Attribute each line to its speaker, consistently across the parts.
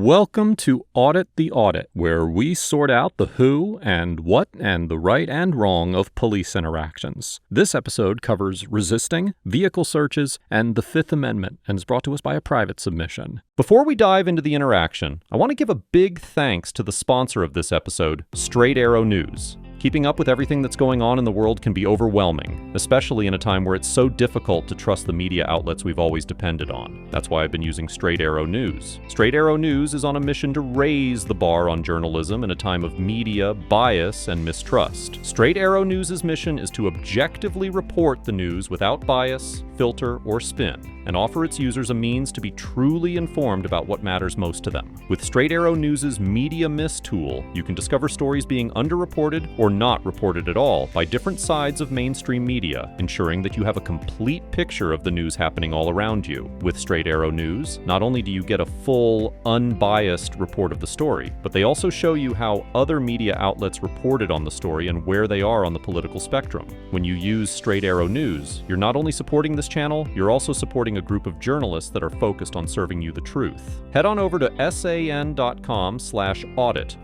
Speaker 1: Welcome to Audit the Audit, where we sort out the who and what and the right and wrong of police interactions. This episode covers resisting, vehicle searches, and the Fifth Amendment, and is brought to us by a private submission. Before we dive into the interaction, I want to give a big thanks to the sponsor of this episode, Straight Arrow News. Keeping up with everything that's going on in the world can be overwhelming, especially in a time where it's so difficult to trust the media outlets we've always depended on. That's why I've been using Straight Arrow News. Straight Arrow News is on a mission to raise the bar on journalism in a time of media bias and mistrust. Straight Arrow News' mission is to objectively report the news without bias, filter, or spin, and offer its users a means to be truly informed about what matters most to them. With Straight Arrow News' Media Miss tool, you can discover stories being underreported or not reported at all by different sides of mainstream media, ensuring that you have a complete picture of the news happening all around you. With Straight Arrow News, not only do you get a full, unbiased report of the story, but they also show you how other media outlets reported on the story and where they are on the political spectrum. When you use Straight Arrow News, you're not only supporting this channel, you're also supporting a group of journalists that are focused on serving you the truth. Head on over to san.com/audit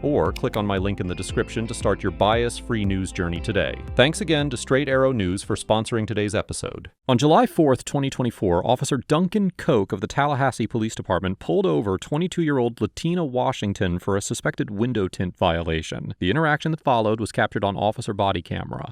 Speaker 1: or click on my link in the description to start your bias-free news journey today. Thanks again to Straight Arrow News for sponsoring today's episode. On July 4th, 2024, Officer Duncan Koch of the Tallahassee Police Department pulled over 22-year-old Latina Washington for a suspected window tint violation. The interaction that followed was captured on officer body camera.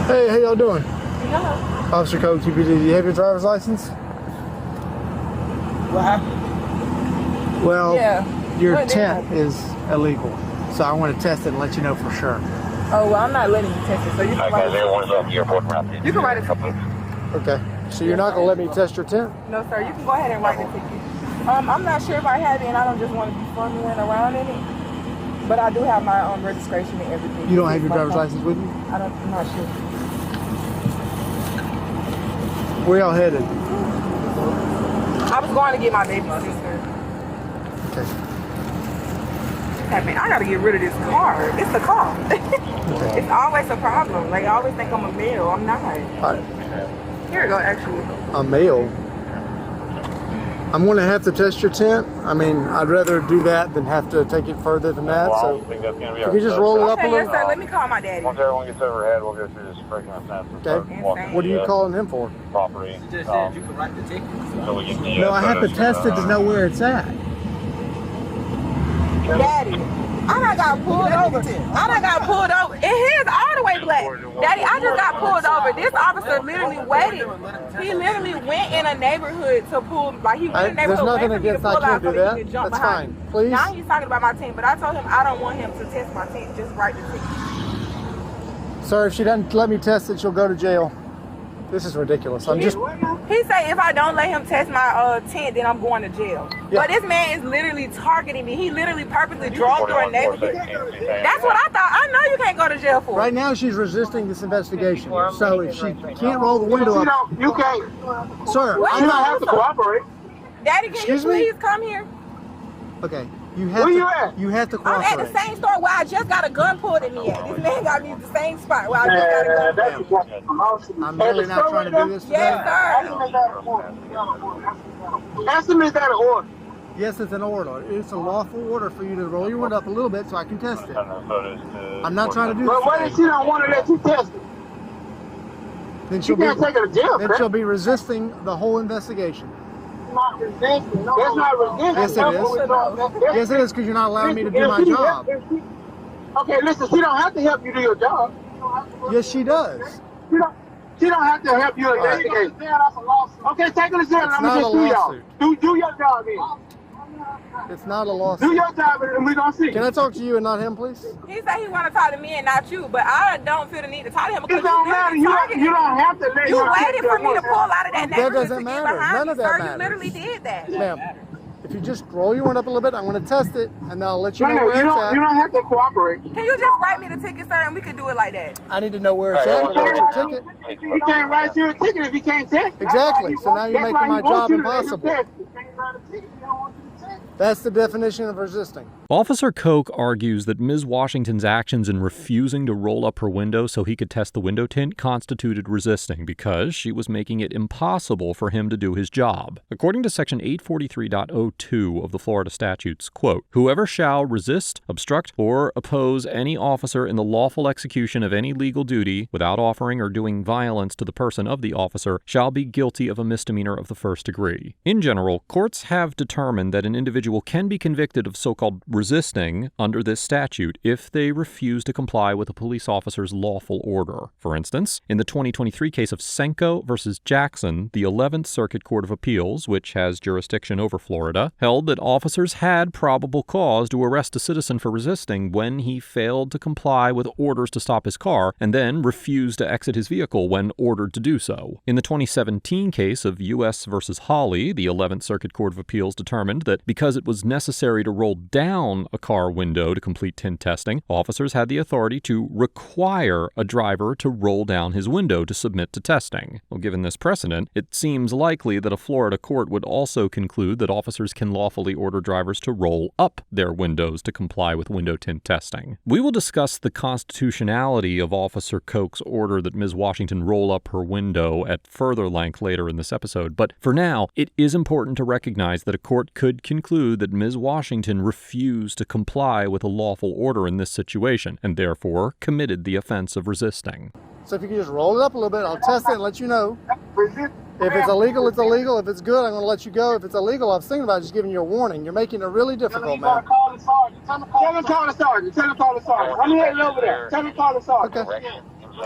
Speaker 2: Hey, how y'all doing?
Speaker 3: Hello.
Speaker 2: Officer Koch, TPD, do you have your driver's license?
Speaker 3: What happened?
Speaker 2: Well,
Speaker 3: Yeah.
Speaker 2: your
Speaker 3: What
Speaker 2: tint is illegal, so I want to test it and let you know for sure.
Speaker 3: Oh, well, I'm not letting you test it, so you can write it. You can write a ticket.
Speaker 2: Okay, so you're not going to let me test your tint?
Speaker 3: No, sir, you can go ahead and write the ticket. I'm not sure if I have it, and I don't just want to be fumbling around in it, but I do have my own registration and everything.
Speaker 2: You don't have your driver's license with you?
Speaker 3: I'm not sure.
Speaker 2: Where y'all headed?
Speaker 3: I was going to get my baby sister.
Speaker 2: Okay.
Speaker 3: Hey, man, I got to get rid of this car. It's a car.
Speaker 2: Okay.
Speaker 3: It's always a problem. Like, I always think I'm a male. I'm not.
Speaker 2: All right.
Speaker 3: Here we go, actually.
Speaker 2: A male? I'm going to have to test your tint. I mean, I'd rather do that than have to take it further than that. So, if you just roll it up a
Speaker 3: Okay,
Speaker 2: little.
Speaker 3: yes, sir. Let me call my daddy.
Speaker 4: Once everyone gets overhead, we'll go through this breaking up fence and start
Speaker 2: Okay.
Speaker 4: walking
Speaker 2: What are you calling him for?
Speaker 4: property.
Speaker 5: You just said you could write the ticket.
Speaker 4: So we get the,
Speaker 2: No, I have to
Speaker 4: photos,
Speaker 2: test it to know where it's at.
Speaker 3: Daddy, I done got pulled over. And his all the way black. Daddy, I just got pulled over. This officer literally waited. He literally went in a neighborhood to pull, like he went in a
Speaker 2: There's
Speaker 3: neighborhood
Speaker 2: nothing
Speaker 3: waiting for me to
Speaker 2: against I
Speaker 3: pull out
Speaker 2: can't
Speaker 3: so
Speaker 2: do
Speaker 3: that
Speaker 2: that.
Speaker 3: he could jump
Speaker 2: That's
Speaker 3: behind
Speaker 2: fine.
Speaker 3: me.
Speaker 2: Please.
Speaker 3: Now he's talking about my team, but I told him I don't want him to test my team. Just write the ticket.
Speaker 2: Sir, if she doesn't let me test it, she'll go to jail. This is ridiculous. I'm just...
Speaker 3: He said if I don't let him test my tint, then I'm going to jail.
Speaker 2: Yeah.
Speaker 3: But this man is literally targeting me. He literally purposely drove through a neighborhood. That's what I thought. I know you can't go to jail for.
Speaker 2: Right now, she's resisting this investigation. So if she can't roll the window up...
Speaker 4: You can't.
Speaker 2: Sir,
Speaker 3: What?
Speaker 2: I'm
Speaker 4: You don't
Speaker 2: not...
Speaker 4: have to cooperate.
Speaker 3: Daddy, can
Speaker 2: Excuse
Speaker 3: you
Speaker 2: me?
Speaker 3: please come here?
Speaker 2: Okay, you have
Speaker 4: Where
Speaker 2: to...
Speaker 4: you at?
Speaker 2: You have to
Speaker 3: I'm at the
Speaker 2: cooperate.
Speaker 3: same store where I just got a gun pulled at me at. This man got me at the same spot where I just got a gun pulled.
Speaker 2: I'm really not trying to do this today.
Speaker 3: Yes, sir.
Speaker 4: Ask him, is that an order?
Speaker 2: Yes, it's an order. It's a lawful order for you to roll your window up a little bit so I can test it. I'm not trying to do
Speaker 4: But
Speaker 2: this
Speaker 4: what if she
Speaker 2: today.
Speaker 4: don't want to let you test it?
Speaker 2: Then
Speaker 4: You can't take her to jail,
Speaker 2: then
Speaker 4: correct?
Speaker 2: she'll be resisting the whole investigation.
Speaker 4: That's not resistance.
Speaker 2: Yes, it is. Yes, it is, because you're not allowing me to do my job.
Speaker 4: Okay, listen, she don't have to help you do your job.
Speaker 2: Yes, she does.
Speaker 4: She don't have to help you investigate. Okay, take her to jail and
Speaker 2: It's
Speaker 4: I'm
Speaker 2: not
Speaker 4: gonna
Speaker 2: a
Speaker 4: just sue y'all.
Speaker 2: lawsuit.
Speaker 4: Do your job then.
Speaker 2: It's not a
Speaker 4: Do
Speaker 2: lawsuit.
Speaker 4: your job and we're gonna see.
Speaker 2: Can I talk to you and not him, please?
Speaker 3: He said he want to talk to me and not you, but I don't feel the need to talk to him because
Speaker 4: It don't matter. You don't have to let
Speaker 3: You
Speaker 4: him
Speaker 3: waited for me to pull out of that
Speaker 2: That
Speaker 3: neighborhood
Speaker 2: doesn't
Speaker 3: to get
Speaker 2: matter.
Speaker 3: behind
Speaker 2: None
Speaker 3: me,
Speaker 2: of that
Speaker 3: sir.
Speaker 2: matters.
Speaker 3: You literally did that.
Speaker 2: Ma'am, if you just roll your window up a little bit, I'm going to test it, and then I'll let you know
Speaker 4: No,
Speaker 2: where
Speaker 4: you
Speaker 2: it's
Speaker 4: don't have to cooperate.
Speaker 3: Can you just write me the ticket, sir, and we could do it like that?
Speaker 2: I need to know where it's at. What's your ticket?
Speaker 4: He can't write you a ticket if he can't test.
Speaker 2: Exactly. So now you're making my job impossible.
Speaker 4: He can't write a ticket. He don't want you to test.
Speaker 2: That's the definition of resisting.
Speaker 1: Officer Koch argues that Ms. Washington's actions in refusing to roll up her window so he could test the window tint constituted resisting because she was making it impossible for him to do his job. According to Section 843.02 of the Florida statutes, quote, "Whoever shall resist, obstruct, or oppose any officer in the lawful execution of any legal duty without offering or doing violence to the person of the officer shall be guilty of a misdemeanor of the first degree." In general, courts have determined that an individual can be convicted of so-called resisting under this statute if they refuse to comply with a police officer's lawful order. For instance, in the 2023 case of Senko versus Jackson, the 11th Circuit Court of Appeals, which has jurisdiction over Florida, held that officers had probable cause to arrest a citizen for resisting when he failed to comply with orders to stop his car and then refused to exit his vehicle when ordered to do so. In the 2017 case of U.S. versus Hawley, the 11th Circuit Court of Appeals determined that because it was necessary to roll down a car window to complete tint testing, officers had the authority to require a driver to roll down his window to submit to testing. Well, given this precedent, it seems likely that a Florida court would also conclude that officers can lawfully order drivers to roll up their windows to comply with window tint testing. We will discuss the constitutionality of Officer Koch's order that Ms. Washington roll up her window at further length later in this episode, but for now, it is important to recognize that a court could conclude that Ms. Washington refused to comply with a lawful order in this situation and therefore committed the offense of resisting.
Speaker 2: So if you can just roll it up a little bit, I'll test it and let you know. If it's illegal, it's illegal. If it's good, I'm going to let you go. If it's illegal, I was thinking about just giving you a warning. You're making it really difficult, man.
Speaker 4: Call the sergeant. Tell him to call the sergeant. Tell him to call the sergeant. I'm heading over there. Tell him to call the sergeant.
Speaker 2: Okay.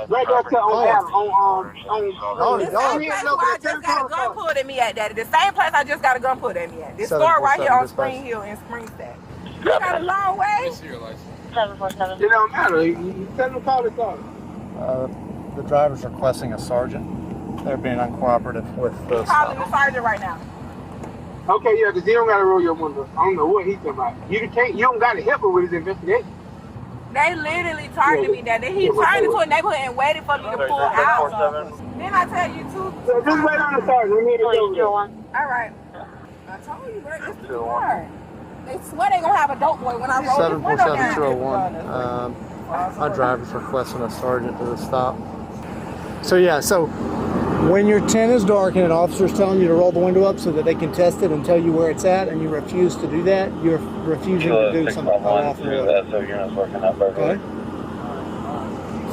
Speaker 4: Right there to on
Speaker 3: The same place where I just got a gun pulled at me at, Daddy. The same place I just got a gun pulled at me at. This store right here on Spring Hill in Springstead. You got a long way.
Speaker 4: 747. It don't matter. You tell him to call the sergeant.
Speaker 2: The driver's requesting a sergeant. They're being uncooperative with the
Speaker 3: Calling the sergeant right now.
Speaker 4: Okay, yeah, because he don't got to roll your window. I don't know what he's talking about. You don't got to help him with his investigation.
Speaker 3: They literally targeted me that day. He turned into a neighborhood and waited for me to pull out. Then I tell you too.
Speaker 4: So just wait on the sergeant. We need to go.
Speaker 3: All right. I told you, bro, it's too hard. They swear they gonna have a dope boy when I roll this window down.
Speaker 2: 747-201. My driver's requesting a sergeant to the stop. So yeah, so when your tint is dark and an officer's telling you to roll the window up so that they can test it and tell you where it's at, and you refuse to do that, you're refusing to do something unlawful. Okay.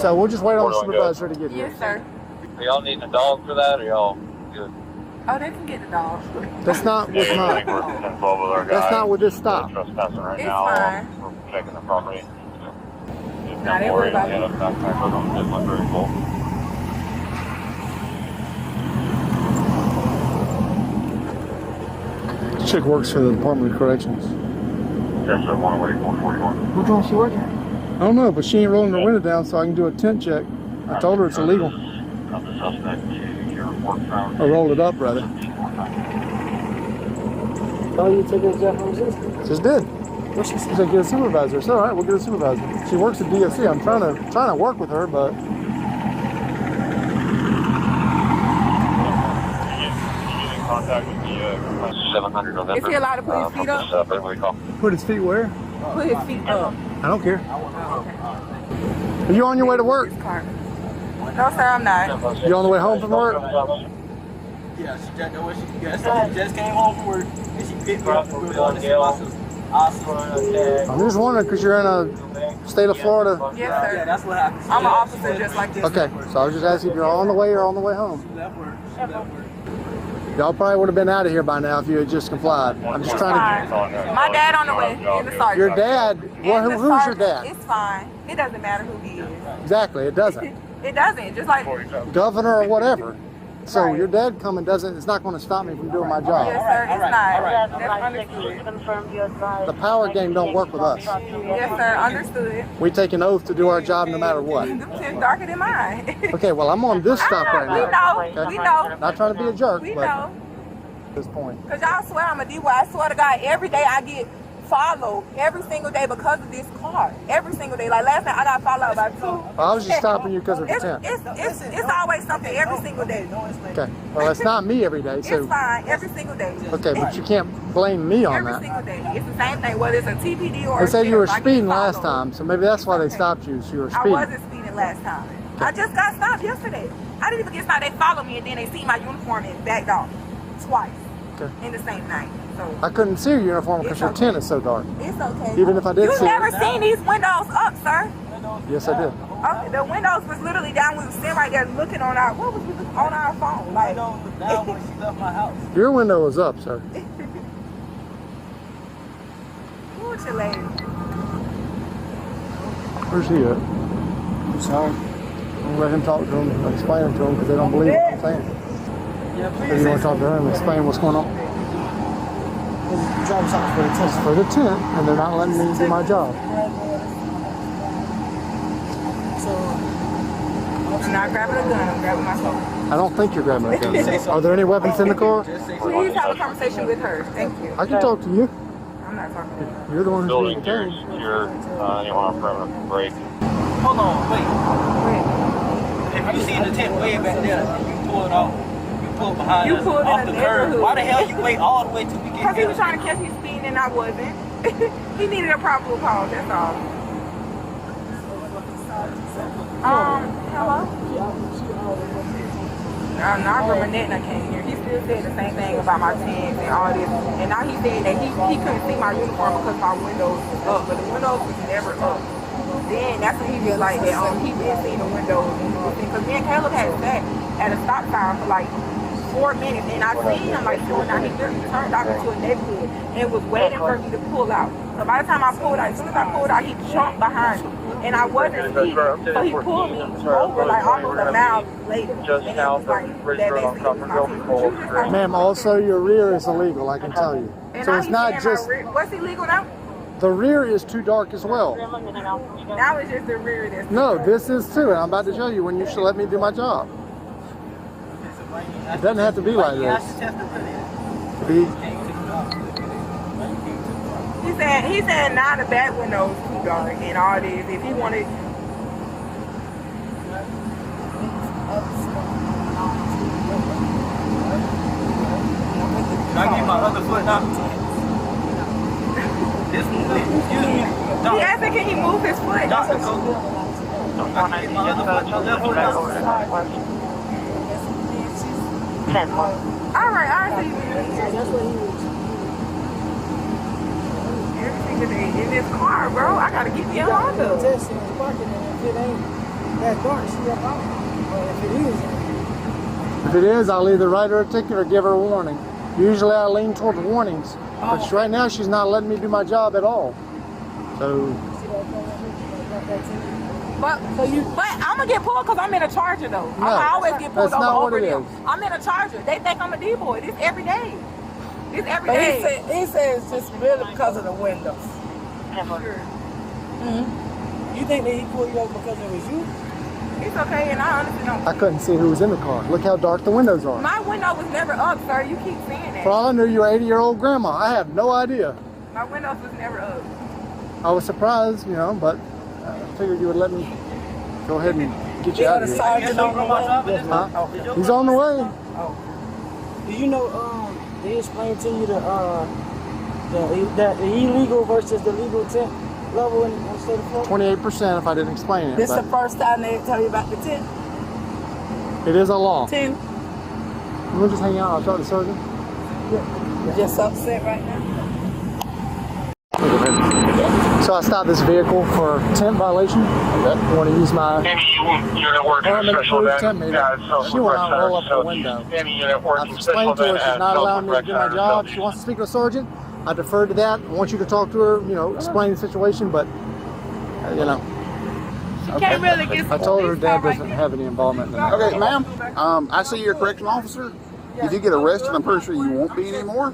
Speaker 2: So we'll just wait on the supervisor to get here.
Speaker 3: Yes, sir.
Speaker 5: Are y'all needing a dog for that, or y'all good?
Speaker 3: Oh, they can get the dog.
Speaker 2: That's not with my. That's not with this stop.
Speaker 5: It's right
Speaker 3: It's
Speaker 5: now.
Speaker 3: fine.
Speaker 5: We're checking the property.
Speaker 3: Nah, they worry about
Speaker 2: This chick works for the Department of Corrections.
Speaker 5: Yes, sir. 1-way, 441.
Speaker 2: What one she working? I don't know, but she ain't rolling her window down, so I can do a tint check. I told her it's illegal.
Speaker 5: Of the suspect to your work found.
Speaker 2: Or roll it up, brother. Oh, you took his death resistance? Just did. She said get a supervisor. It's all right, we'll get a supervisor. She works at DFC. I'm trying to work with her, but
Speaker 5: Contact with the 700 November.
Speaker 3: Is he allowed to put his feet up?
Speaker 2: put his feet where?
Speaker 3: Put his feet up.
Speaker 2: I don't care. Are you on your way to work?
Speaker 3: No, sir, I'm not.
Speaker 2: You on the way home from work?
Speaker 6: Yeah, she just came home from work and she picked me up and going to see my sister.
Speaker 2: I'm just wondering because you're in a state of Florida.
Speaker 3: Yes, sir.
Speaker 6: Yeah, that's what happened.
Speaker 3: I'm an officer just like this.
Speaker 2: Okay, so I was just asking if you're on the way or on the way home.
Speaker 6: She left work.
Speaker 2: Y'all probably would have been out of here by now if you had just complied. I'm just trying
Speaker 3: Fine. My dad on the way in the sergeant.
Speaker 2: Your dad? Well,
Speaker 3: And the
Speaker 2: who's your
Speaker 3: sergeant,
Speaker 2: dad?
Speaker 3: It's fine. It doesn't matter who he is.
Speaker 2: Exactly, it doesn't.
Speaker 3: It doesn't. Just like
Speaker 2: Governor or whatever. So
Speaker 3: Right.
Speaker 2: your dad coming doesn't. It's not going to stop me from doing my job.
Speaker 3: yes, sir. It's not. That's understood.
Speaker 2: The power game don't work with us.
Speaker 3: Yes, sir. Understood.
Speaker 2: We take an oath to do our job no matter what.
Speaker 3: Them tint's darker than mine.
Speaker 2: Okay, well I'm on this stop right
Speaker 3: We
Speaker 2: now.
Speaker 3: know.
Speaker 2: Okay?
Speaker 3: We know.
Speaker 2: Not trying to be a jerk,
Speaker 3: We
Speaker 2: but
Speaker 3: know.
Speaker 2: at this point.
Speaker 3: Cause y'all swear I'm a D-boy. I swear to God, every day I get followed every single day because of this car. Every single day. Like last night, I got followed by 2.
Speaker 2: I was just stopping you because of the tint.
Speaker 3: It's always something every single day.
Speaker 2: Okay. Well, it's not me every day, so.
Speaker 3: It's fine every single day.
Speaker 2: Okay, but you can't blame me on
Speaker 3: Every
Speaker 2: that.
Speaker 3: single day. It's the same thing, whether it's a TPD or
Speaker 2: They said you were
Speaker 3: I get
Speaker 2: speeding last
Speaker 3: followed.
Speaker 2: time, so maybe that's why they stopped you, so you were
Speaker 3: I
Speaker 2: speeding.
Speaker 3: wasn't speeding last time. I just got stopped yesterday. I didn't even get stopped. They followed me and then they see my uniform and backed off twice in the same night. So
Speaker 2: I couldn't see your uniform because your tint is so dark.
Speaker 3: it's okay.
Speaker 2: Even if I did see
Speaker 3: You never
Speaker 2: it.
Speaker 3: seen these windows up, sir.
Speaker 2: Yes, I did.
Speaker 3: Okay, the windows was literally down. We was sitting right there looking on our on our phone. Like
Speaker 6: down when she left my house.
Speaker 2: Your window was up, sir.
Speaker 3: what's your lady?
Speaker 2: Where's he at?
Speaker 6: I'm sorry.
Speaker 2: I'll let him talk to him, explain it to him because they don't believe what I'm saying.
Speaker 6: Yeah,
Speaker 2: So you want to talk to him and explain what's going on?
Speaker 6: Driver's license for the test.
Speaker 2: For the tent, and they're not letting me do my job.
Speaker 3: I'm not grabbing a gun. I'm grabbing my phone.
Speaker 2: I don't think you're grabbing a gun. Are there any weapons in the car?
Speaker 3: Please have a conversation with her. Thank you.
Speaker 2: I can talk to you.
Speaker 3: I'm not talking to her.
Speaker 2: You're the one who's being
Speaker 5: Building
Speaker 2: detained.
Speaker 5: your anyone on perimeter break.
Speaker 6: Hold on, wait. If you see the tent way back there, you pull it off. You pull it behind
Speaker 3: You
Speaker 6: us,
Speaker 3: pulled in
Speaker 6: off
Speaker 3: a
Speaker 6: the
Speaker 3: neighborhood.
Speaker 6: curb. Why the hell you wait all the way till we get
Speaker 3: Because he
Speaker 6: here?
Speaker 3: was trying to catch me speeding and I wasn't. He needed a probable cause, that's all. Hello? Not from Annette that came here. He still said the same thing about my tents and all this. And now he said that he couldn't see my uniform because my windows was up, but the windows was never up. Then that's when he realized that he didn't see the windows. Because me and Caleb had sat at a stop sign for like 4 minutes, and I seen him like pulling out. He literally turned out into a neighborhood and was waiting for me to pull out. So by the time I pulled out, as soon as I pulled out, he jumped behind me. And I wasn't speeding, so he pulled me over like almost a mile later.
Speaker 5: Just
Speaker 3: And it
Speaker 5: south
Speaker 3: was like,
Speaker 5: of
Speaker 3: that
Speaker 5: Ridge Road on
Speaker 3: basically was my
Speaker 5: Copperville
Speaker 3: team.
Speaker 5: Control.
Speaker 3: But you just like-
Speaker 2: Ma'am, also your rear is illegal, I can tell you.
Speaker 3: And
Speaker 2: So
Speaker 3: now
Speaker 2: it's
Speaker 3: he's
Speaker 2: not
Speaker 3: saying
Speaker 2: just,
Speaker 3: my rear, what's illegal now?
Speaker 2: the rear is too dark as well.
Speaker 3: Now it's just the rear that's
Speaker 2: No, this is too, and I'm about to show you when you should let me do my job. It doesn't have to be like this.
Speaker 3: He said now the back window's too dark and all this. If he wanted,
Speaker 6: Can I get my other foot now? Excuse me.
Speaker 3: he asked him, can he move his foot?
Speaker 6: Doctor, go. I can get my other foot. My left foot now.
Speaker 3: All right, see you. Every single day in this car, bro. I gotta get me a Honda.
Speaker 2: If it is, I'll either write her a ticket or give her a warning. Usually I lean towards warnings, but right now she's not letting me do my job at all. So,
Speaker 3: But I'm gonna get pulled because I'm in a Charger though.
Speaker 2: No,
Speaker 3: I always get pulled
Speaker 2: that's not what
Speaker 3: over
Speaker 2: it
Speaker 3: them.
Speaker 2: is.
Speaker 3: I'm in a Charger. They think I'm a D-boy. This every day. This every
Speaker 7: But
Speaker 3: day.
Speaker 7: he said it's just really because of the windows.
Speaker 3: Sure.
Speaker 7: You think that he pulled you over because it was you?
Speaker 3: It's okay, and I honestly don't.
Speaker 2: I couldn't see who was in the car. Look how dark the windows are.
Speaker 3: My window was never up, sir. You keep saying that.
Speaker 2: For all I knew, you were 80-year-old grandma. I have no idea.
Speaker 3: My windows was never up.
Speaker 2: I was surprised, but I figured you would let me go ahead and get you out of here.
Speaker 7: Sergeant on the way.
Speaker 2: Huh? He's on the way.
Speaker 7: Do you know, they explained to you the illegal versus the legal tent level in the state of Florida?
Speaker 2: 28% if I didn't explain it.
Speaker 7: This the
Speaker 2: But
Speaker 7: first time they tell you about the tent?
Speaker 2: it is a law.
Speaker 7: 2.
Speaker 2: You want to just hang out? I'll talk to the surgeon.
Speaker 7: Just upset right now?
Speaker 2: So I stopped this vehicle for tent violation. Okay. I want to use my
Speaker 5: Any unit working
Speaker 2: permanent
Speaker 5: special
Speaker 2: approved
Speaker 5: event.
Speaker 2: tent meter.
Speaker 5: Yeah, it's
Speaker 2: She will not roll up the window.
Speaker 5: Any unit
Speaker 2: I've
Speaker 5: working special
Speaker 2: explained to her
Speaker 5: event.
Speaker 2: she's not allowing me to do my job. She wants to speak to a sergeant. I deferred to that. I want you to talk to her, explain the situation, but,
Speaker 3: Can't really get
Speaker 2: I told her dad doesn't have any involvement in that.
Speaker 8: Okay, ma'am, I see you're a correctional officer. If you get arrested, I'm pretty sure you won't be anymore.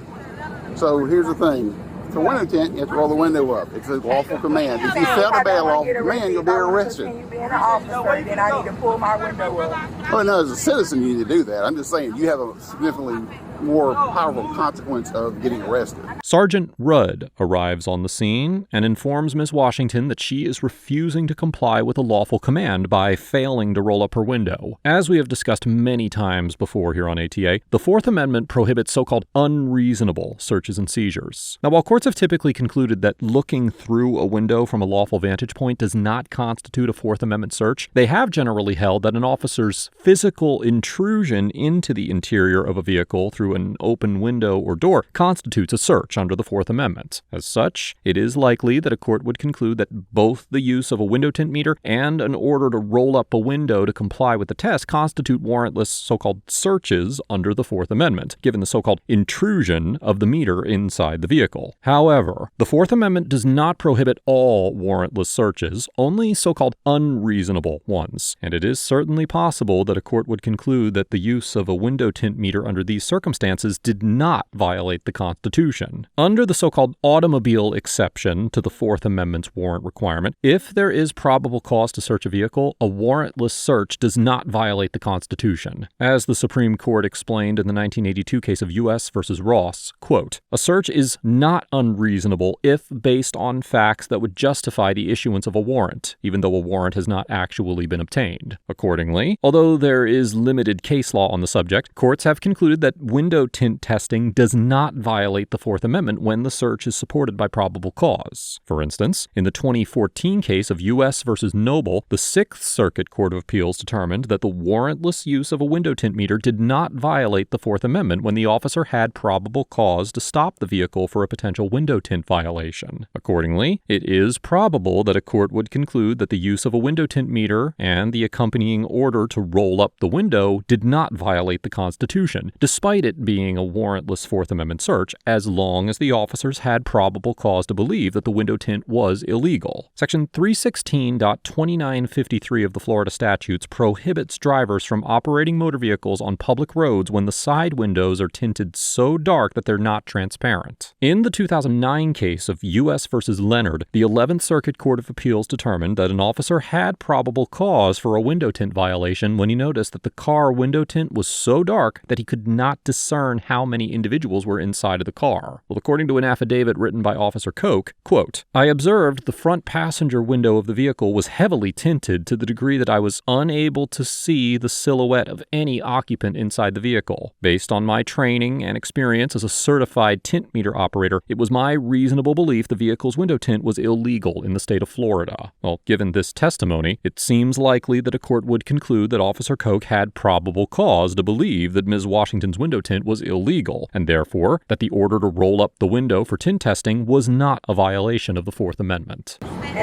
Speaker 8: So here's the thing. For window tent, you have to roll the window up. It's a lawful command. If you fail to obey a lawful command, you'll be arrested.
Speaker 3: Can you be an officer, then I need to pull my window up.
Speaker 8: Well, no, as a citizen, you need to do that. I'm just saying you have a significantly more powerful consequence of getting arrested.
Speaker 1: Sergeant Rudd arrives on the scene and informs Ms. Washington that she is refusing to comply with a lawful command by failing to roll up her window. As we have discussed many times before here on ATA, the Fourth Amendment prohibits so-called unreasonable searches and seizures. Now, while courts have typically concluded that looking through a window from a lawful vantage point does not constitute a Fourth Amendment search, they have generally held that an officer's physical intrusion into the interior of a vehicle through an open window or door constitutes a search under the Fourth Amendment. As such, it is likely that a court would conclude that both the use of a window tint meter and an order to roll up a window to comply with the test constitute warrantless so-called searches under the Fourth Amendment, given the so-called intrusion of the meter inside the vehicle. However, the Fourth Amendment does not prohibit all warrantless searches, only so-called unreasonable ones, and it is certainly possible that a court would conclude that the use of a window tint meter under these circumstances did not violate the Constitution. Under the so-called automobile exception to the Fourth Amendment's warrant requirement, if there is probable cause to search a vehicle, a warrantless search does not violate the Constitution. As the Supreme Court explained in the 1982 case of U.S. v. Ross, quote, "A search is not unreasonable if based on facts that would justify the issuance of a warrant, even though a warrant has not actually been obtained." Accordingly, although there is limited case law on the subject, courts have concluded that window tint testing does not violate the Fourth Amendment when the search is supported by probable cause. For instance, in the 2014 case of U.S. v. Noble, the Sixth Circuit Court of Appeals determined that the warrantless use of a window tint meter did not violate the Fourth Amendment when the officer had probable cause to stop the vehicle for a potential window tint violation. Accordingly, it is probable that a court would conclude that the use of a window tint meter and the accompanying order to roll up the window did not violate the Constitution, despite it being a warrantless Fourth Amendment search, as long as the officers had probable cause to believe that the window tint was illegal. Section 316.2953 of the Florida statutes prohibits drivers from operating motor vehicles on public roads when the side windows are tinted so dark that they're not transparent. In the 2009 case of U.S. v. Leonard, the 11th Circuit Court of Appeals determined that an officer had probable cause for a window tint violation when he noticed that the car window tint was so dark that he could not discern how many individuals were inside of the car. Well, according to an affidavit written by Officer Koch, quote, "I observed the front passenger window of the vehicle was heavily tinted to the degree that I was unable to see the silhouette of any occupant inside the vehicle. Based on my training and experience as a certified tint meter operator, it was my reasonable belief the vehicle's window tint was illegal in the state of Florida." Well, given this testimony, it seems likely that a court would conclude that Officer Koch had probable cause to believe that Ms. Washington's window tint was illegal, and therefore that the order to roll up the window for tint testing was not a violation of the Fourth Amendment.
Speaker 8: I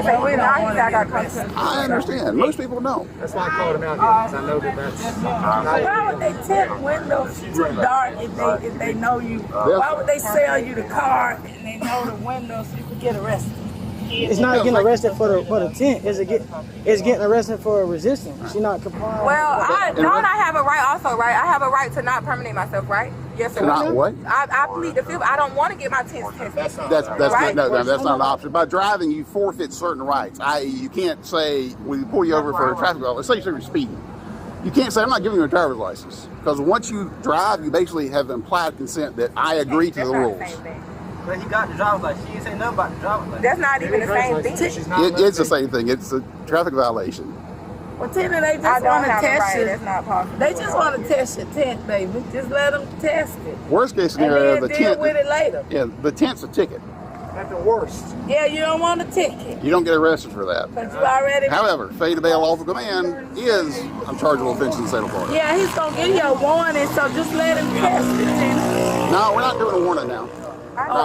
Speaker 8: understand. Most people don't.
Speaker 2: That's why I called him out here, because I know that that's...
Speaker 9: Why would they tint windows too dark if they know you? Why would they sell you the car and they know the windows so you could get arrested?
Speaker 7: It's not getting arrested for the tint. It's getting arrested for resisting. She's not complying.
Speaker 3: Well, I have a right also, right? I have a right to not permanate myself, right? Yes or no?
Speaker 8: Not what?
Speaker 3: I plead the fifth. I don't want to get my tints tested.
Speaker 8: That's
Speaker 3: right?
Speaker 8: not an option. By driving, you forfeit certain rights. I.e., you can't say, when we pull you over for a traffic violation, let's say you're speeding. You can't say, I'm not giving you a driver's license. Because once you drive, you basically have implied consent that I agree to the rules.
Speaker 6: But he got the driver's license. She didn't say nothing about the driver's license.
Speaker 3: That's not even the same thing.
Speaker 8: It's the same thing. It's a traffic violation.
Speaker 9: Well, Tina, they just want to test you.
Speaker 3: That's not possible.
Speaker 9: They just want to test your tint, baby. Just let them test it.
Speaker 8: Worst case scenario,
Speaker 9: and then deal with it later.
Speaker 8: Yeah, the tint's a ticket.
Speaker 2: At the worst.
Speaker 9: Yeah, you don't want a ticket.
Speaker 8: You don't get arrested for that.
Speaker 9: But you already...
Speaker 8: However, failure to obey a lawful command is unchargeable offense in the state of Florida.
Speaker 9: Yeah, he's going to give you a warning, so just let him test it, Tina.
Speaker 8: No, we're not doing a warning now.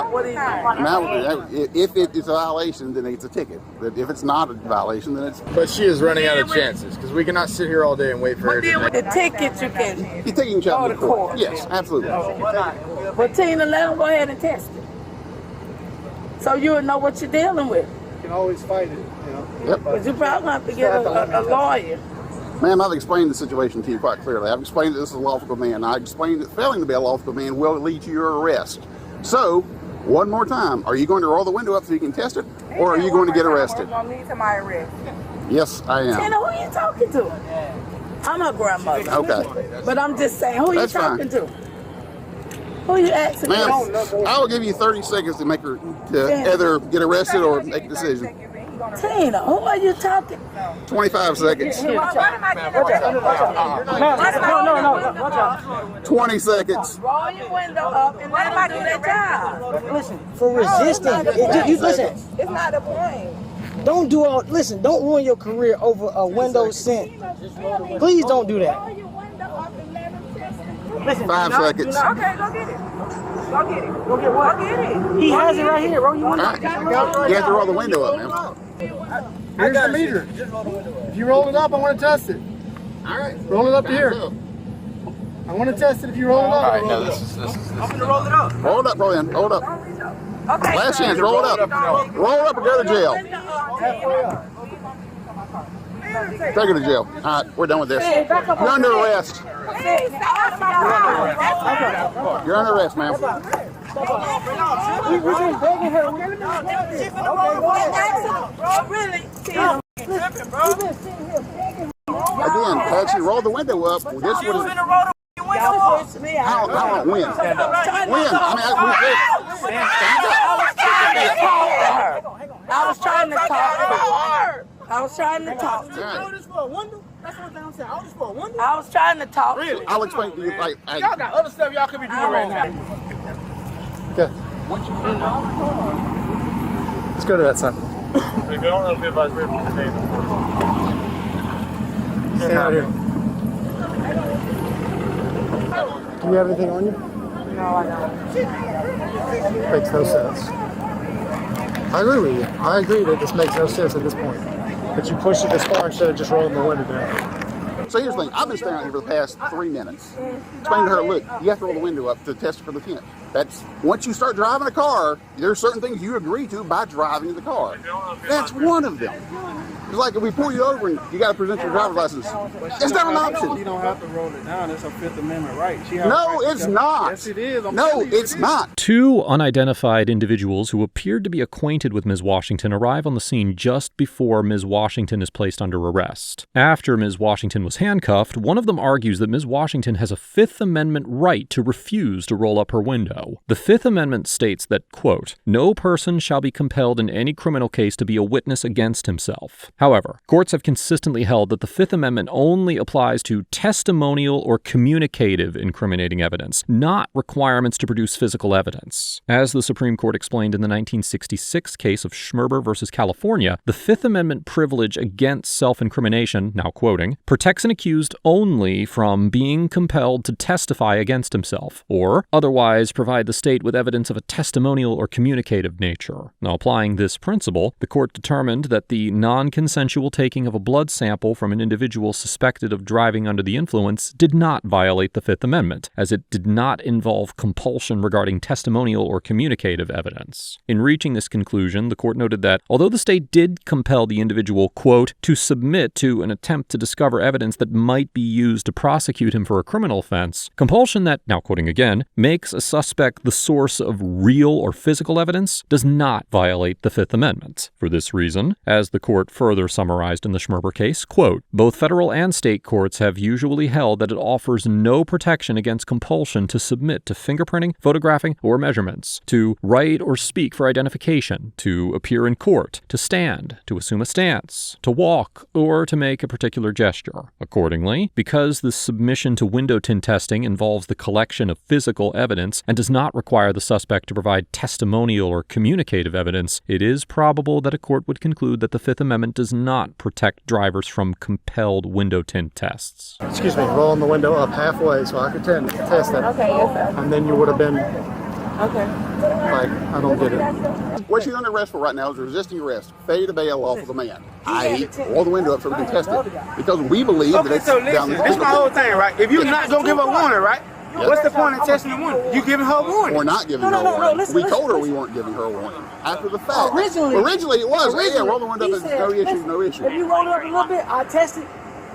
Speaker 9: What is it?
Speaker 8: Now, if it is a violation, then it's a ticket. But if it's not a violation, then it's...
Speaker 10: But she is running out of chances, because we cannot sit here all day and wait for her to...
Speaker 9: But then with the ticket, you can
Speaker 8: go to court. Yes, absolutely.
Speaker 9: But Tina, let him go ahead and test it. So you'll know what you're dealing with.
Speaker 2: You can always fight it, you know.
Speaker 8: Yep.
Speaker 9: But you probably have to get a lawyer.
Speaker 8: Ma'am, I've explained the situation to you quite clearly. I've explained that this is a lawful command. I explained that failing to be a lawful command will lead to your arrest. So, one more time, are you going to roll the window up so you can test it, or are you going to get arrested?
Speaker 3: Going to lead to my arrest.
Speaker 8: Yes, I am.
Speaker 9: Tina, who are you talking to? I'm her grandmother.
Speaker 8: Okay.
Speaker 9: But I'm just saying, who are you talking to? Who you asking?
Speaker 8: Ma'am, I will give you 30 seconds to make her to either get arrested or make a decision.
Speaker 9: Tina, who are you talking?
Speaker 8: 25 seconds.
Speaker 9: No.
Speaker 8: 20 seconds.
Speaker 9: Roll your window up and let them do their job.
Speaker 7: Listen, for resisting, listen.
Speaker 3: It's not the point.
Speaker 7: Don't do all. Listen, don't ruin your career over a window tint. Please don't do that. Listen,
Speaker 8: 5 seconds.
Speaker 3: Okay, go get it. Go get it.
Speaker 7: Go get what?
Speaker 3: Go get it.
Speaker 7: He has it right here. Roll your window.
Speaker 8: All right. You have to roll the window up, man.
Speaker 2: Here's the meter. If you roll it up, I want to test it.
Speaker 8: All right.
Speaker 2: Roll it up to here. I want to test it if you roll it up.
Speaker 5: All right, no, this is.
Speaker 6: I'm gonna roll it up.
Speaker 8: Roll it up, Brian. Roll it up.
Speaker 3: Okay.
Speaker 8: Last chance. Roll it up. Roll it up or go to jail. Take her to jail. All right, we're done with this. You're under arrest. You're under arrest, ma'am.
Speaker 7: We've been begging her.
Speaker 8: Again, had she rolled the window up, this would have. How long? When? When?
Speaker 9: I was trying to talk. I was trying to talk. I was trying to talk.
Speaker 8: Really? I'll explain to you. Like,
Speaker 6: Y'all got other stuff y'all could be doing right now.
Speaker 2: Okay. Let's go to that side. Stay out here. Do you have anything on you?
Speaker 3: No, I don't.
Speaker 2: Makes no sense. I agree with you. I agree that this makes no sense at this point. But you push it this far instead of just rolling the window down.
Speaker 8: so here's the thing. I've been standing out here for the past 3 minutes. Explaining to her, look, you have to roll the window up to test for the tint. That's, once you start driving a car, there's certain things you agree to by driving the car. That's one of them. It's like if we pull you over and you got to present your driver's license. It's not an option.
Speaker 6: You don't have to roll it down. It's a Fifth Amendment right.
Speaker 8: No, it's not.
Speaker 6: Yes, it is.
Speaker 8: No, it's not.
Speaker 1: Two unidentified individuals who appeared to be acquainted with Ms. Washington arrive on the scene just before Ms. Washington is placed under arrest. After Ms. Washington was handcuffed, one of them argues that Ms. Washington has a Fifth Amendment right to refuse to roll up her window. The Fifth Amendment states that, quote, "No person shall be compelled in any criminal case to be a witness against himself." However, courts have consistently held that the Fifth Amendment only applies to testimonial or communicative incriminating evidence, not requirements to produce physical evidence. As the Supreme Court explained in the 1966 case of Schmerber versus California, the Fifth Amendment privilege against self-incrimination, now quoting, protects an accused only from being compelled to testify against himself, or otherwise provide the state with evidence of a testimonial or communicative nature. Now, applying this principle, the court determined that the non-consensual taking of a blood sample from an individual suspected of driving under the influence did not violate the Fifth Amendment, as it did not involve compulsion regarding testimonial or communicative evidence. In reaching this conclusion, the court noted that although the state did compel the individual, quote, to submit to an attempt to discover evidence that might be used to prosecute him for a criminal offense, compulsion that, now quoting again, makes a suspect the source of real or physical evidence does not violate the Fifth Amendment. For this reason, as the court further summarized in the Schmerber case, quote, both federal and state courts have usually held that it offers no protection against compulsion to submit to fingerprinting, photographing, or measurements, to write or speak for identification, to appear in court, to stand, to assume a stance, to walk, or to make a particular gesture. Accordingly, because the submission to window tint testing involves the collection of physical evidence and does not require the suspect to provide testimonial or communicative evidence, it is probable that a court would conclude that the Fifth Amendment does not protect drivers from compelled window tint tests.
Speaker 2: Excuse me, rolling the window up halfway so I could test that.
Speaker 3: Okay, yes, sir.
Speaker 2: And then you would have been
Speaker 3: Okay.
Speaker 2: like, I don't get it.
Speaker 8: What she's under arrest for right now is resisting arrest, failure to bail lawful demand. I.e., roll the window up so we can test it. Because we believe that it's
Speaker 6: so
Speaker 8: down
Speaker 6: listen,
Speaker 8: the
Speaker 6: this is my whole thing, right? If you're not going to give her a warning, right?
Speaker 8: Yep.
Speaker 6: What's the point of testing the warning? You giving her a warning.
Speaker 8: We're not giving her a warning. We told her we weren't giving her a warning. After the fact. Originally it was. Yeah, roll the window up, no issue, no issue.
Speaker 7: If you roll it up a little bit, I test it,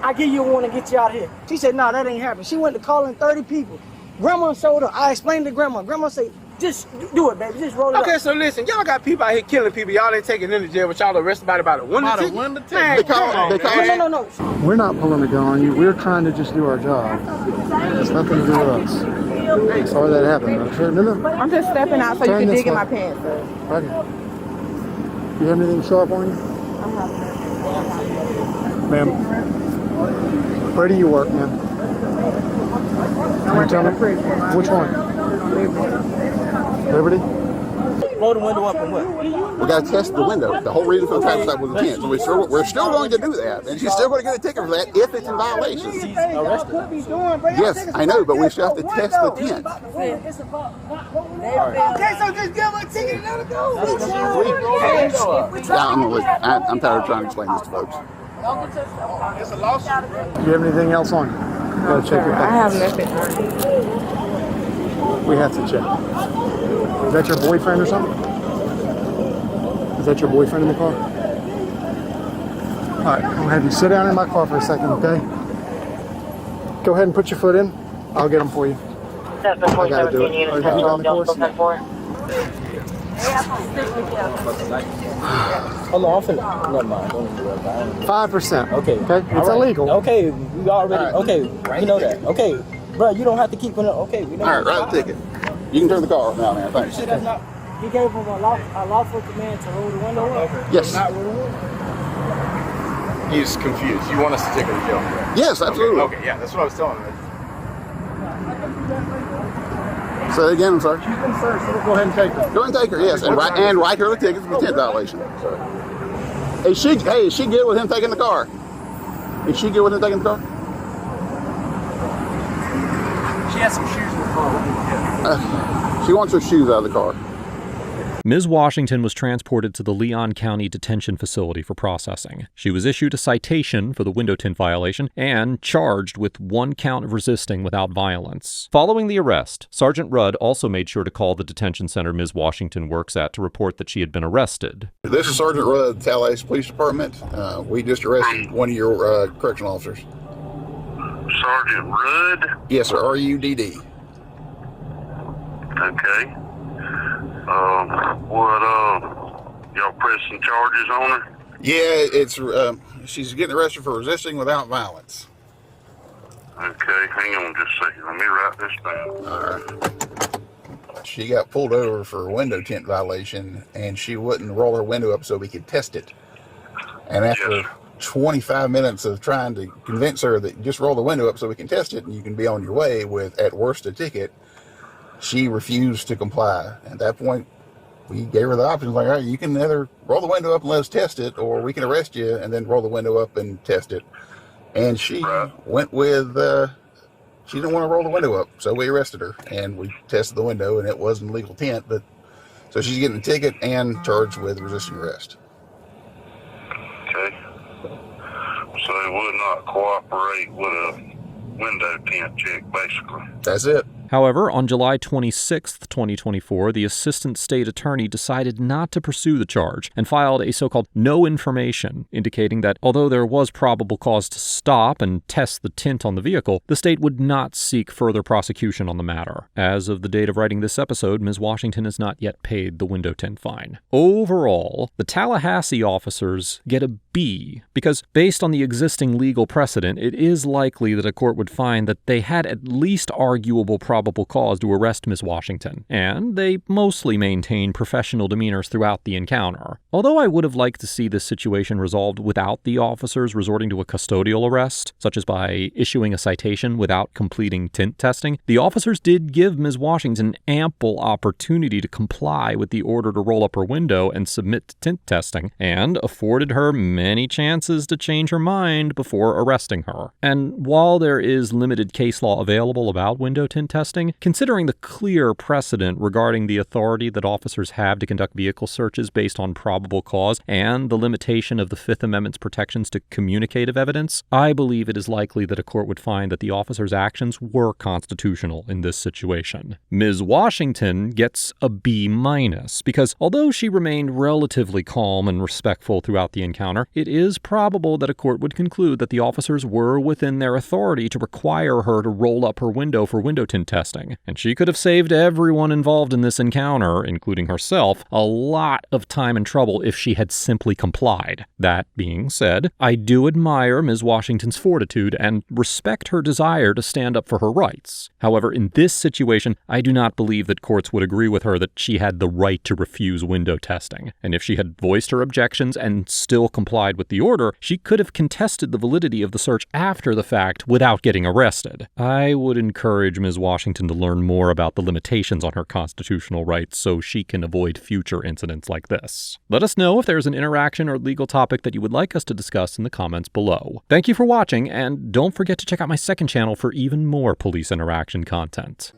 Speaker 7: I give you a warning, get you out of here. She said, no, that ain't happening. She went to calling 30 people. Grandma showed her. I explained to Grandma. Grandma said, just do it, baby. Just roll it up.
Speaker 6: Okay, so listen, y'all got people out here killing people. Y'all ain't taking them to jail, but y'all arrested about a window ticket.
Speaker 7: No.
Speaker 2: We're not pulling a gun on you. We're trying to just do our job. It has nothing to do with us. Sorry that happened. Here, no.
Speaker 3: I'm just stepping out so you
Speaker 2: Turn
Speaker 3: can
Speaker 2: this
Speaker 3: dig in
Speaker 2: way.
Speaker 3: my pants. Sir.
Speaker 2: Right here. You have anything sharp on you? Ma'am, where do you work, ma'am? Can you tell me? Which one? Liberty?
Speaker 6: Roll the window up and what?
Speaker 8: We got to test the window. The whole reason for the traffic stop was the tent. So we're still going to do that. And she's still going to get a ticket for that if it's in violation.
Speaker 6: She's arrested.
Speaker 8: Yes, I know, but we still have to test the tent.
Speaker 7: Okay, so just give her a ticket and let her go.
Speaker 8: I'm tired of trying to explain this to folks.
Speaker 4: It's a lawsuit.
Speaker 2: Do you have anything else on you? Gotta check your
Speaker 3: I
Speaker 2: bags.
Speaker 3: have nothing.
Speaker 2: We have to check. Is that your boyfriend or something? Is that your boyfriend in the car? All right, I'm gonna have you sit down in my car for a second, okay? Go ahead and put your foot in. I'll get them for you. I gotta do it. Have you done the course?
Speaker 6: Hold on, I'm finna. Never mind. Don't do that.
Speaker 2: 5%.
Speaker 6: Okay.
Speaker 2: Okay. It's illegal.
Speaker 6: Okay, we already. Okay, we know that. Okay, bro, you don't have to keep it. Okay, we know.
Speaker 8: All right, write the ticket. You can turn the car off now, man. Thanks.
Speaker 7: He gave him a lawful command to roll the window up.
Speaker 8: Yes.
Speaker 10: He's confused. You want us to take her to jail?
Speaker 8: Yes, absolutely.
Speaker 10: Okay, yeah, that's what I was telling him.
Speaker 8: Say it again, I'm sorry.
Speaker 2: She's been searched, so we'll go ahead and take her.
Speaker 8: Go ahead and take her, yes, and write her the ticket for the tent violation. Is she good with him taking the car? Is she good with him taking the car?
Speaker 6: She has some shoes in the car.
Speaker 8: She wants her shoes out of the car.
Speaker 1: Ms. Washington was transported to the Leon County Detention Facility for processing. She was issued a citation for the window tint violation and charged with 1 count of resisting without violence. Following the arrest, Sergeant Rudd also made sure to call the detention center Ms. Washington works at to report that she had been arrested.
Speaker 8: This is Sergeant Rudd, Tallahassee Police Department. We just arrested one of your correctional officers.
Speaker 5: Sergeant Rudd?
Speaker 8: Yes, sir, R-U-D-D.
Speaker 5: Okay. Y'all pressing charges on her?
Speaker 8: Yeah, it's she's getting arrested for resisting without violence.
Speaker 5: Okay, hang on just a second. Let me write this down.
Speaker 8: All right. She got pulled over for a window tint violation, and she wouldn't roll her window up so we could test it. And after 25 minutes of trying to convince her that just roll the window up so we can test it and you can be on your way with, at worst, a ticket, she refused to comply. At that point, we gave her the option, like, all right, you can either roll the window up and let us test it, or we can arrest you and then roll the window up and test it. And she went with, she didn't want to roll the window up, so we arrested her. And we tested the window, and it wasn't legal tint, but so she's getting a ticket and charged with resisting arrest.
Speaker 5: Okay. So they would not cooperate with a window tint check, basically.
Speaker 8: That's it.
Speaker 1: However, on July 26, 2024, the assistant state attorney decided not to pursue the charge and filed a so-called no information, indicating that although there was probable cause to stop and test the tint on the vehicle, the state would not seek further prosecution on the matter. As of the date of writing this episode, Ms. Washington has not yet paid the window tint fine. Overall, the Tallahassee officers get a B, because based on the existing legal precedent, it is likely that a court would find that they had at least arguable probable cause to arrest Ms. Washington, and they mostly maintain professional demeanors throughout the encounter. Although I would have liked to see this situation resolved without the officers resorting to a custodial arrest, such as by issuing a citation without completing tint testing, the officers did give Ms. Washington ample opportunity to comply with the order to roll up her window and submit to tint testing, and afforded her many chances to change her mind before arresting her. And while there is limited case law available about window tint testing, considering the clear precedent regarding the authority that officers have to conduct vehicle searches based on probable cause and the limitation of the Fifth Amendment's protections to communicative evidence, I believe it is likely that a court would find that the officers' actions were constitutional in this situation. Ms. Washington gets a B- because although she remained relatively calm and respectful throughout the encounter, it is probable that a court would conclude that the officers were within their authority to require her to roll up her window for window tint testing, and she could have saved everyone involved in this encounter, including herself, a lot of time and trouble if she had simply complied. That being said, I do admire Ms. Washington's fortitude and respect her desire to stand up for her rights. However, in this situation, I do not believe that courts would agree with her that she had the right to refuse window testing, and if she had voiced her objections and still complied with the order, she could have contested the validity of the search after the fact without getting arrested. I would encourage Ms. Washington to learn more about the limitations on her constitutional rights so she can avoid future incidents like this. Let us know if there's an interaction or legal topic that you would like us to discuss in the comments below. Thank you for watching, and don't forget to check out my second channel for even more police interaction content.